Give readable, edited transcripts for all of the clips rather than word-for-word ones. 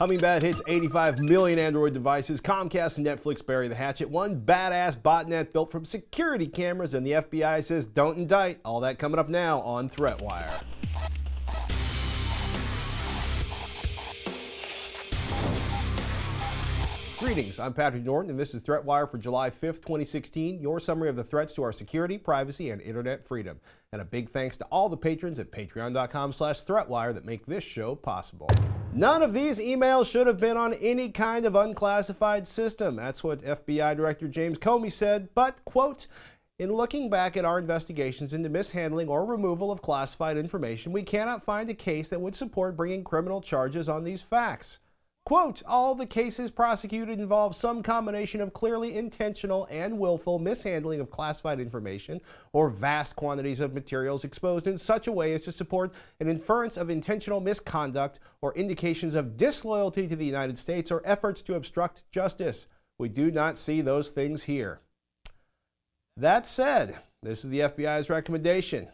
HummingBad hits 85 million Android devices. Comcast and Netflix bury the hatchet. One badass botnet built from security cameras, and the FBI says don't indict. All that coming up now on ThreatWire. Greetings, I'm Patrick Norton, and this is ThreatWire for July 5th, 2016, your summary of the threats to our security, privacy, and internet freedom. And a big thanks to all the patrons at patreon.com/ThreatWire that make this show possible. None of these emails should have been on any kind of unclassified system. That's what FBI Director James Comey said, but, quote, in looking back at our investigations into mishandling or removal of classified information, we cannot find a case that would support bringing criminal charges on these facts. Quote, all the cases prosecuted involve some combination of clearly intentional and willful mishandling of classified information or vast quantities of materials exposed in such a way as to support an inference of intentional misconduct or indications of disloyalty to the United States or efforts to obstruct justice. We do not see those things here. That said, this is the FBI's recommendation,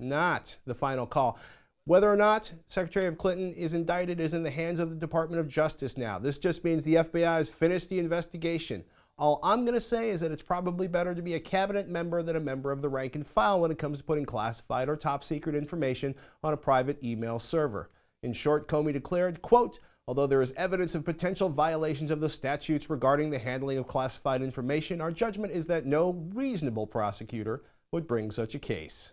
not the final call. Whether or not Secretary of Clinton is indicted is in the hands of the Department of Justice now. This just means the FBI has finished the investigation. All I'm going to say is that it's probably better to be a cabinet member than a member of the rank and file when it comes to putting classified or top secret information on a private email server. In short, Comey declared, quote, although there is evidence of potential violations of the statutes regarding the handling of classified information, our judgment is that no reasonable prosecutor would bring such a case.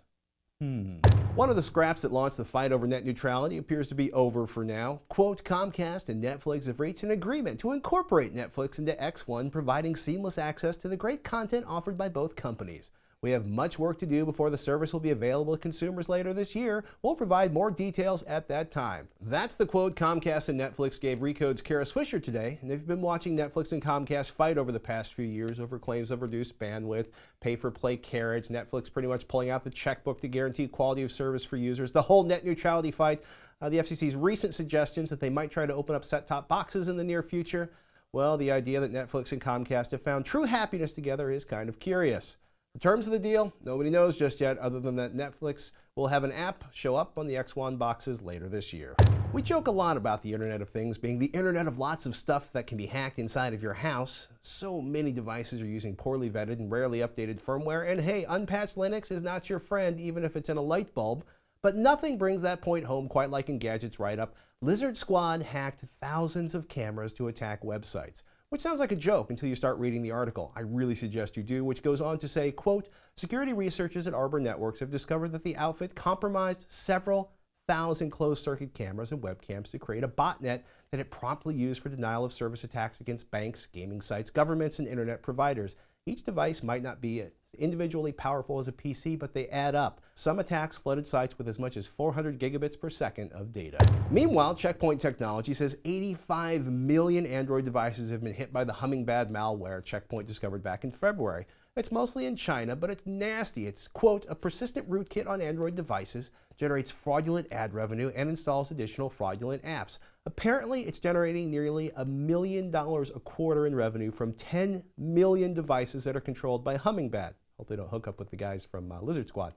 One of the scraps that launched the fight over net neutrality appears to be over for now. Quote, Comcast and Netflix have reached an agreement to incorporate Netflix into X1, providing seamless access to the great content offered by both companies. We have much work to do before the service will be available to consumers later this year. We'll provide more details at that time. That's the quote Comcast and Netflix gave Recode's Kara Swisher today, and they've been watching Netflix and Comcast fight over the past few years over claims of reduced bandwidth, pay-for-play carriage, Netflix pretty much pulling out the checkbook to guarantee quality of service for users, the whole net neutrality fight, the FCC's recent suggestions that they might try to open up set-top boxes in the near future. Well, the idea that Netflix and Comcast have found true happiness together is kind of curious. The terms of the deal, nobody knows just yet, other than that Netflix will have an app show up on the X1 boxes later this year. We joke a lot about the Internet of Things being the internet of lots of stuff that can be hacked inside of your house. So many devices are using poorly vetted and rarely updated firmware, and hey, unpatched Linux is not your friend even if it's in a light bulb. But nothing brings that point home quite like in Gadget's write-up. Lizard Squad hacked thousands of cameras to attack websites. Which sounds like a joke until you start reading the article. I really suggest you do, which goes on to say, quote, security researchers at Arbor Networks have discovered that the outfit compromised several thousand closed-circuit cameras and webcams to create a botnet that it promptly used for denial of service attacks against banks, gaming sites, governments, and internet providers. Each device might not be as individually powerful as a PC, but they add up. Some attacks flooded sites with as much as 400 gigabits per second of data. Meanwhile, Checkpoint Technology says 85 million Android devices have been hit by the HummingBad malware Checkpoint discovered back in February. It's mostly in China, but it's nasty. It's, quote, a persistent rootkit on Android devices, generates fraudulent ad revenue, and installs additional fraudulent apps. Apparently, it's generating nearly $1 million a quarter in revenue from 10 million devices that are controlled by HummingBad. Hope they don't hook up with the guys from Lizard Squad.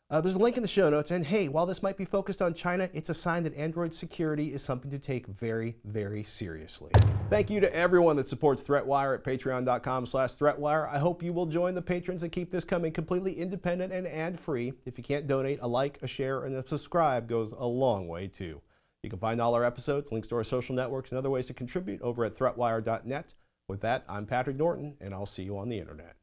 There's a link in the show notes, and hey, while this might be focused on China, it's a sign that Android security is something to take very, very seriously. Thank you to everyone that supports ThreatWire at patreon.com/ThreatWire. I hope you will join the patrons that keep this coming completely independent and ad-free. If you can't donate, a like, a share, and a subscribe goes a long way too. You can find all our episodes, links to our social networks, and other ways to contribute over at ThreatWire.net. With that, I'm Patrick Norton, and I'll see you on the internet.